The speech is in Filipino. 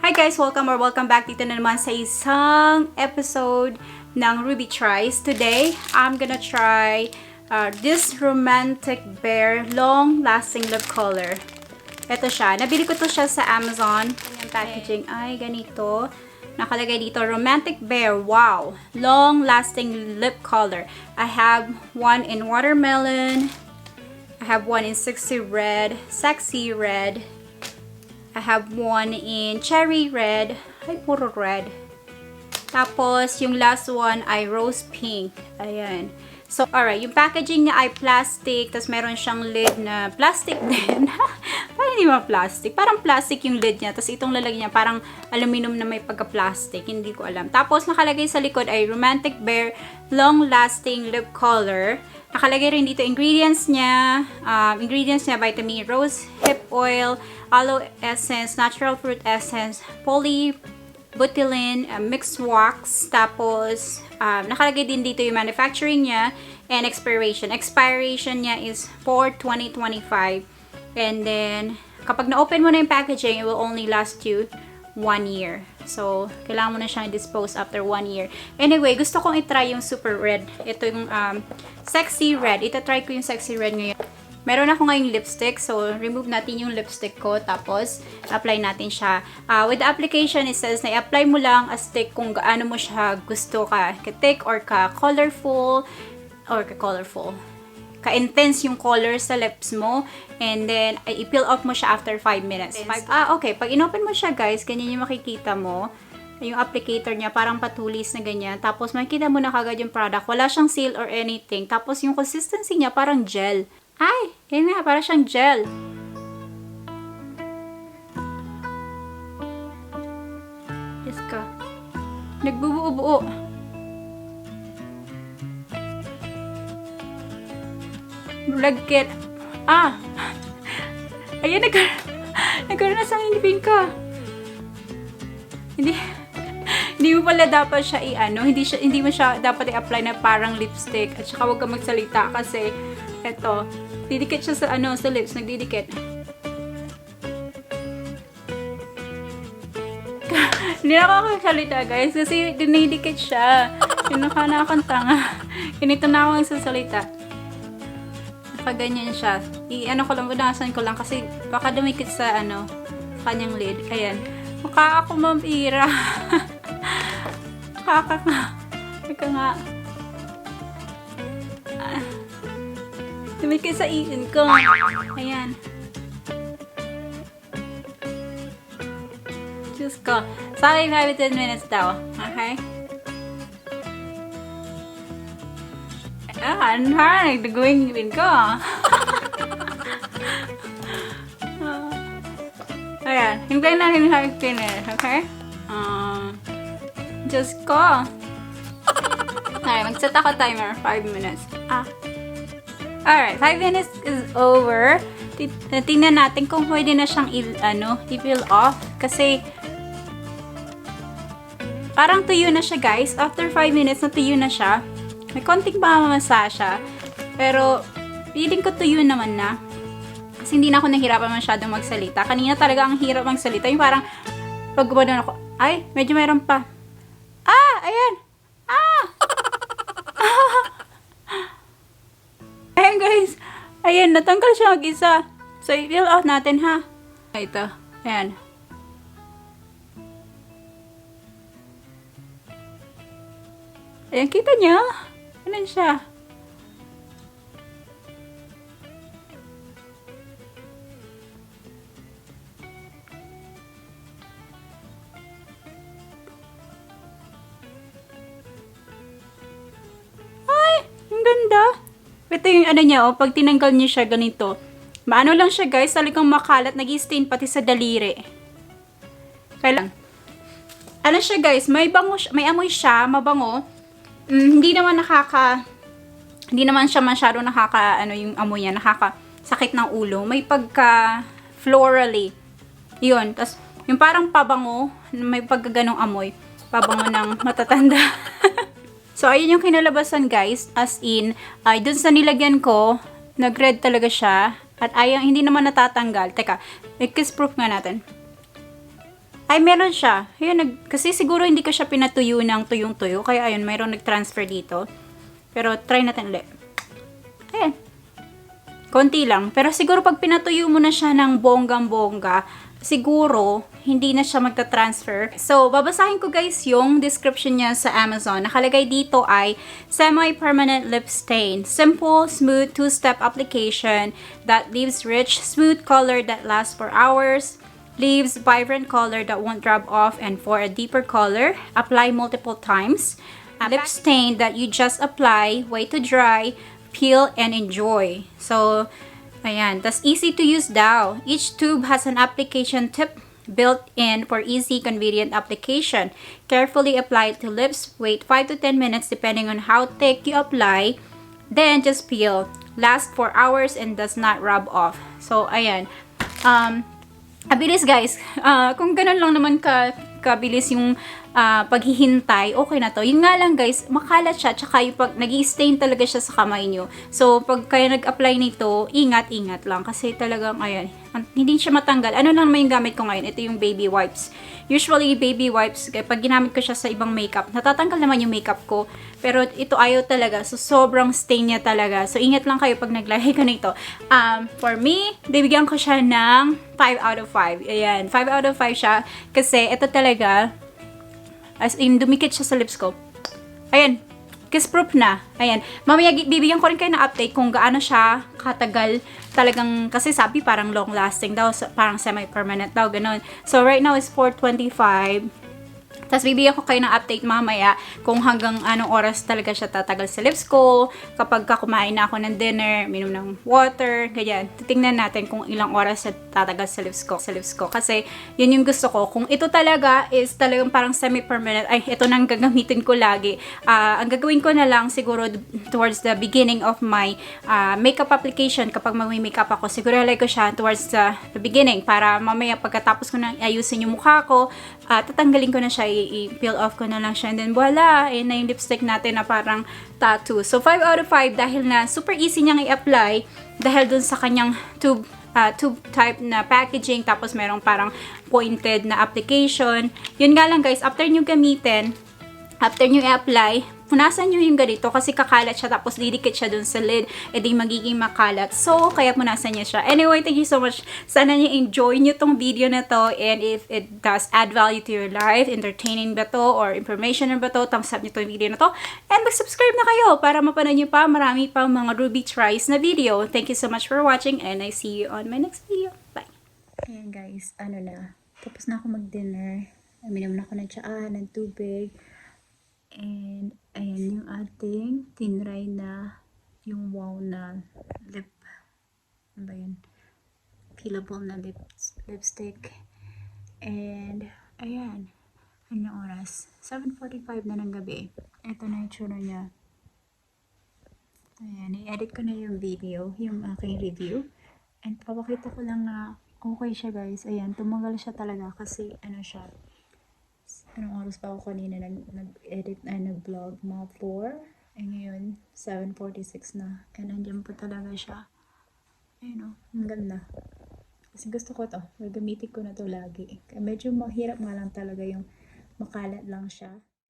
Hi guys! Welcome back dito na naman sa isang episode ng Ruby Tries. Today, I'm gonna try this Romantic Bear Long-Lasting Lip Color. Ito siya. Nabili ko to siya sa Amazon. Yung packaging ay ganito. Nakalagay dito, Romantic Bear, wow! Long-Lasting Lip Color. I have one in watermelon. I have one in sexy red. I have one in cherry red. Ay, puro red. Tapos, yung last one ay rose pink. Ayan. So, alright. Yung packaging niya ay plastic. Tapos, meron siyang lid na plastic din. Parang hindi ba plastic? Parang plastic yung lid niya. Tapos, itong lalagyan niya parang aluminum na may pagka-plastic. Hindi ko alam. Tapos, nakalagay sa likod ay Romantic Bear Long-Lasting Lip Color. Nakalagay rin dito ingredients niya. Vitamin rose hip oil, aloe essence, natural fruit essence, polybutylene, mixed wax. Tapos, nakalagay din dito yung manufacturing niya and expiration. Expiration niya is for 2025. And then, kapag na-open mo na yung packaging, it will only last you 1 year. So, kailangan mo na siyang dispose after 1 year. Anyway, gusto kong itry yung super red. Ito yung sexy red. Ita-try ko yung sexy red ngayon. Meron ako ngayong lipstick. So, remove natin yung lipstick ko. Tapos, apply natin siya. With the application, it says na i-apply mo lang a stick kung gaano mo siya gusto ka. Ka-thick or ka-colorful. Ka-intense yung color sa lips mo. And then, i-peel off mo siya after 5 minutes. Okay. Pag inopen mo siya, guys, ganyan yung makikita mo. Yung applicator niya, parang patulis na ganyan. Tapos, makikita mo na kagad yung product. Wala siyang seal or anything. Tapos, yung consistency niya, parang gel. Ay! Yan na, parang siyang gel. Yes ka. Nagbubuo-buo. Lagkit. Ayan, nagkaroon na sa ngipin ko. Hindi mo pala dapat siya hindi mo siya dapat i-apply na parang lipstick. At saka huwag ka magsalita kasi eto, didikit siya sa sa lips, nagdidikit. Hindi na ako magsalita, guys, kasi dinidikit siya. Yung nakakantanga. Ganito na ako magsasalita. Ganyan siya. Punasan ko lang kasi baka dumikit sa kanyang lid. Ayan. Mukha ako mambira. Ika nga. Dumikit sa iin ko. Ayan. Diyos ko. Sorry, 5-10 minutes daw. Okay? Nagdaguin yung ko. Ayan. Hintayin natin yung hard cleaner. Okay? Diyos ko. Alright, mag-set ako timer. 5 minutes. Alright, 5 minutes is over. Tingnan natin kung pwede na siyang i-peel off. Kasi, parang tuyo na siya, guys. After 5 minutes, natuyo na siya. May konting pamamasa siya. Pero, feeling ko tuyo naman na. Kasi hindi na ako nahirapan masyadong magsalita. Kanina talaga ang hirap magsalita. Yung parang, pag gumanon ako, ay, medyo mayroon pa. Ayan. Ayan, guys. Ayan, natanggal siya mag-isa. So, i-peel out natin, ha? Ito. Ayan. Ayan, kita niya? Ayan siya. Ay, ang ganda. Ito yung niya, pag tinanggal niyo siya ganito. Maano lang siya, guys, talagang makalat, nag-stain pati sa daliri. Kailan? Siya, guys, may amoy siya, mabango. Hindi naman siya masyado yung amoy niya, nakakasakit ng ulo. May pagka florally. Yun. Tapos, yung parang pabango, may pagkaganong amoy. Pabango ng matatanda. So, ayun yung kinalabasan, guys. As in, dun sa nilagyan ko, nag-red talaga siya. At hindi naman natatanggal. Teka, kiss proof nga natin. Ay, meron siya. Ayun, kasi siguro hindi ko siya pinatuyo ng tuyong-tuyo. Kaya ayun, mayroong nag-transfer dito. Pero try natin ulit. Ayan. Konti lang. Pero siguro pag pinatuyo mo na siya ng bonggang-bongga, siguro hindi na siya magta-transfer. So, babasahin ko guys yung description niya sa Amazon. Nakalagay dito ay semi-permanent lip stain. Simple, smooth, two-step application that leaves rich, smooth color that lasts for hours. Leaves vibrant color that won't rub off, and for a deeper color, apply multiple times. A lip stain that you just apply, wait to dry, peel, and enjoy. So, ayan. Tas easy to use daw. Each tube has an application tip built in for easy, convenient application. Carefully apply it to lips. Wait 5 to 10 minutes depending on how thick you apply. Then, just peel. Lasts for hours and does not rub off. So, ayan. Abilis guys. Kung ganun lang naman kabilis yung paghihintay, okay na to. Yun nga lang guys, makalat siya, tsaka yung pag nag-i-stain talaga siya sa kamay nyo. So, pag kayo nag-apply nito, ingat-ingat lang. Kasi talagang, ayan, hindi siya matanggal. Ano lang naman yung gamit ko ngayon? Ito yung baby wipes. Usually, baby wipes, pag ginamit ko siya sa ibang makeup, natatanggal naman yung makeup ko. Pero ito ayaw talaga. So, sobrang stain niya talaga. So, ingat lang kayo pag naglagay ka nito. For me, bibigyan ko siya ng 5 out of 5. Ayan, 5 out of 5 siya. Kasi, ito talaga, as in, dumikit siya sa lips ko. Ayan. Kiss proof na. Ayan. Mamaya, bibigyan ko rin kayo na update kung gaano siya katagal. Talagang, kasi sabi parang long lasting daw. Parang semi-permanent daw. Ganun. So, right now is 4:25. Tapos, bibigyan ko kayo ng update mamaya kung hanggang anong oras talaga siya tatagal sa lips ko. Kapag kumain na ako ng dinner, minom ng water, ganyan. Titingnan natin kung ilang oras siya tatagal sa lips ko. Kasi, yun yung gusto ko. Kung ito talaga is talagang parang semi-permanent, ay, ito nang gagamitin ko lagi. Ang gagawin ko na lang siguro towards the beginning of my makeup application, kapag mag-makeup ako, siguro halay ko siya towards the beginning para mamaya pagkatapos ko nang ayusin yung mukha ko, tatanggalin ko na siya, i-peel off ko na lang siya, and then voila, ayun na yung lipstick natin na parang tattoo. So, 5 out of 5 dahil na super easy niyang i-apply dahil dun sa kanyang tube type na packaging, tapos merong parang pointed na application. Yun nga lang guys, after nyo gamitin, after nyo i-apply, punasan nyo yung ganito kasi kakalat siya, tapos didikit siya dun sa lid, edi magiging makalat. So, kaya punasan nyo siya. Anyway, thank you so much. Sana nyo enjoy nyo tong video na to, and if it does add value to your life, entertaining ba to, or information ba to, thumbs up nyo tong video na to, and mag-subscribe na kayo para mapanood nyo pa marami pang mga Ruby tries na video. Thank you so much for watching, and I see you on my next video. Bye! Ayan guys, tapos na ako mag-dinner. Uminom na ako ng tsaa, ng tubig. And, ayan yung ating tinry na yung wow na ano ba yun? Peelable na lipstick. And, ayan. Anong oras? 7:45 na ng gabi. Ito na yung tsura niya. Ayan, i-edit ko na yung video, yung aking review. And, papakita ko lang na okay siya guys. Ayan, tumagal siya talaga kasi, siya. Anong oras pa ako kanina nag-edit ay nag-vlog? Mga 4. And ngayon, 7:46 na. And nandiyan po talaga siya. Ayun o, ang ganda. Kasi gusto ko to. Gagamitin ko na to lagi. Medyo mahirap nga lang talaga yung makalat lang siya.